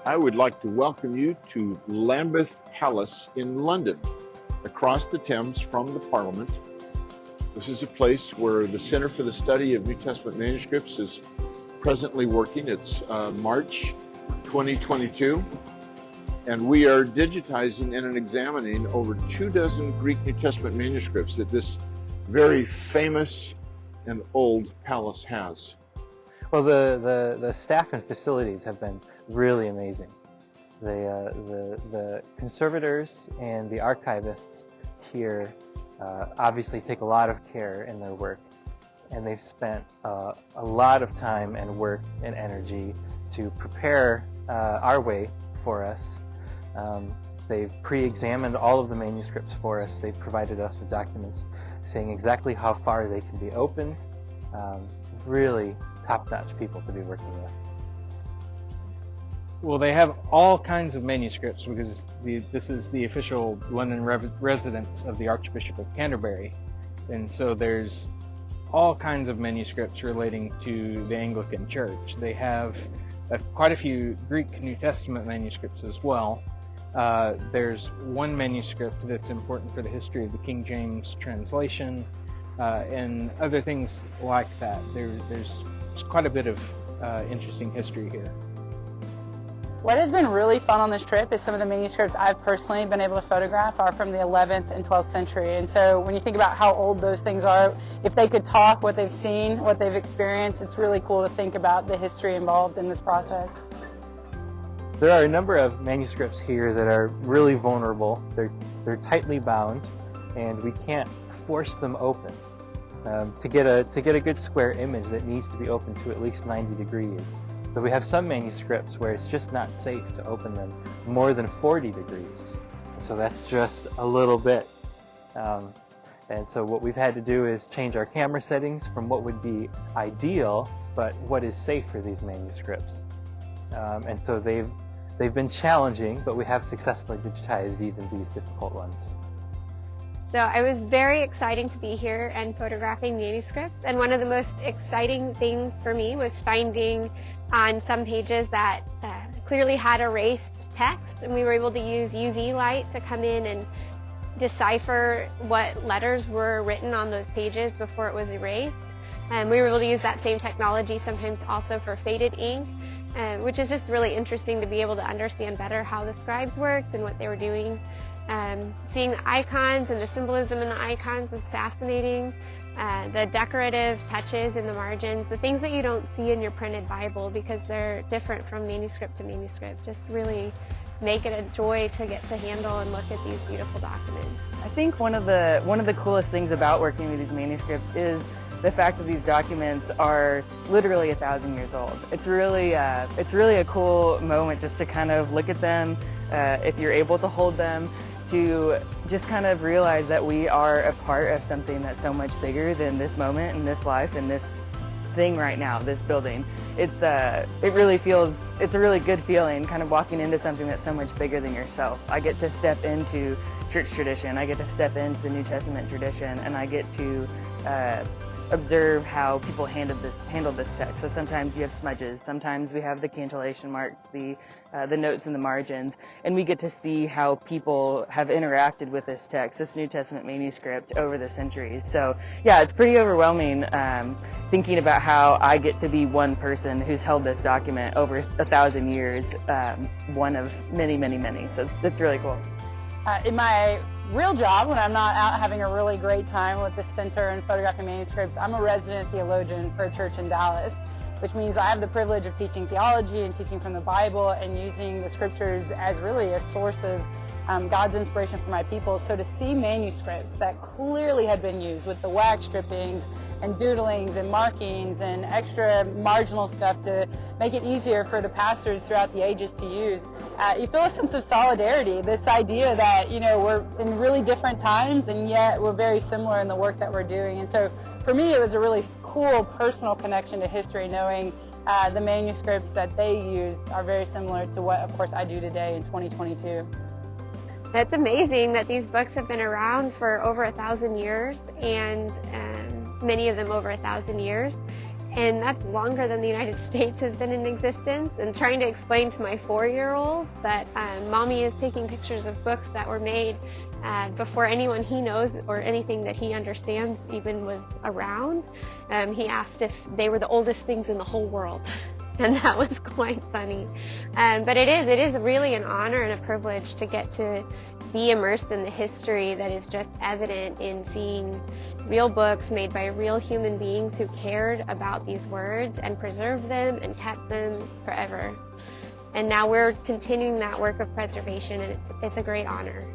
I would like to welcome you to Lambeth Palace in London, across the Thames from the Parliament. This is a place where the Center for the Study of New Testament Manuscripts is presently working. It's March 2022, and we are digitizing and examining over 24 Greek New Testament manuscripts that this very famous and old palace has. Well, the staff and facilities have been really amazing. The conservators and the archivists here obviously take a lot of care in their work, and they've spent a lot of time and work and energy to prepare our way for us. They've pre-examined all of the manuscripts for us. They've provided us with documents saying exactly how far they can be opened. Really top-notch people to be working with. Well, they have all kinds of manuscripts because this is the official London residence of the Archbishop of Canterbury. And so there's all kinds of manuscripts relating to the Anglican Church. They have quite a few Greek New Testament manuscripts as well. There's one manuscript that's important for the history of the King James translation, and other things like that. There's quite a bit of interesting history here. What has been really fun on this trip is some of the manuscripts I've personally been able to photograph are from the 11th and 12th century. And so when you think about how old those things are, if they could talk, what they've seen, what they've experienced, it's really cool to think about the history involved in this process. There are a number of manuscripts here that are really vulnerable. They're tightly bound, and we can't force them open. To get a good square image, that needs to be open to at least 90 degrees. So we have some manuscripts where it's just not safe to open them more than 40 degrees. So that's just a little bit. And so what we've had to do is change our camera settings from what would be ideal, but what is safe for these manuscripts. And so they've been challenging, but we have successfully digitized even these difficult ones. So I was very exciting to be here and photographing manuscripts, and one of the most exciting things for me was finding on some pages that clearly had erased text, and we were able to use UV light to come in and decipher what letters were written on those pages before it was erased. And we were able to use that same technology sometimes also for faded ink, which is just really interesting to be able to understand better how the scribes worked and what they were doing. Seeing the icons and the symbolism in the icons was fascinating. The decorative touches in the margins, the things that you don't see in your printed Bible because they're different from manuscript to manuscript, just really make it a joy to get to handle and look at these beautiful documents. I think one of the coolest things about working with these manuscripts is the fact that these documents are literally 1,000 years old. It's really a cool moment just to kind of look at them, if you're able to hold them, to just kind of realize that we are a part of something that's so much bigger than this moment and this life and this thing right now, this building. It's a really good feeling kind of walking into something that's so much bigger than yourself. I get to step into church tradition, I get to step into the New Testament tradition, and I get to observe how people handled this text. So sometimes you have smudges, sometimes we have the cantillation marks, the notes in the margins, and we get to see how people have interacted with this text, this New Testament manuscript, over the centuries. So yeah, it's pretty overwhelming thinking about how I get to be one person who's held this document over 1,000 years, one of many, many, many. So that's really cool. In my real job, when I'm not out having a really great time with the center and photographing manuscripts, I'm a resident theologian for a church in Dallas, which means I have the privilege of teaching theology and teaching from the Bible and using the scriptures as really a source of God's inspiration for my people. So to see manuscripts that clearly had been used with the wax strippings and doodlings and markings and extra marginal stuff to make it easier for the pastors throughout the ages to use, you feel a sense of solidarity, this idea that, you know, we're in really different times and yet we're very similar in the work that we're doing. And so for me, it was a really cool personal connection to history, knowing the manuscripts that they use are very similar to what, of course, I do today in 2022. It's amazing that these books have been around for over 1,000 years, and many of them over 1,000 years. and that's longer than the United States has been in existence. And trying to explain to my 4-year-old that mommy is taking pictures of books that were made before anyone he knows or anything that he understands even was around. He asked if they were the oldest things in the whole world. And that was quite funny. But it is really an honor and a privilege to get to be immersed in the history that is just evident in seeing real books made by real human beings who cared about these words and preserved them and kept them forever. And now we're continuing that work of preservation, and it's a great honor.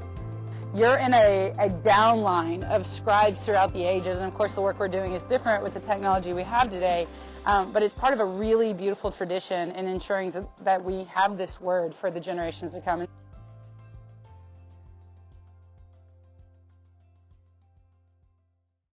You're in a downline of scribes throughout the ages, and of course the work we're doing is different with the technology we have today, but it's part of a really beautiful tradition in ensuring that we have this word for the generations to come.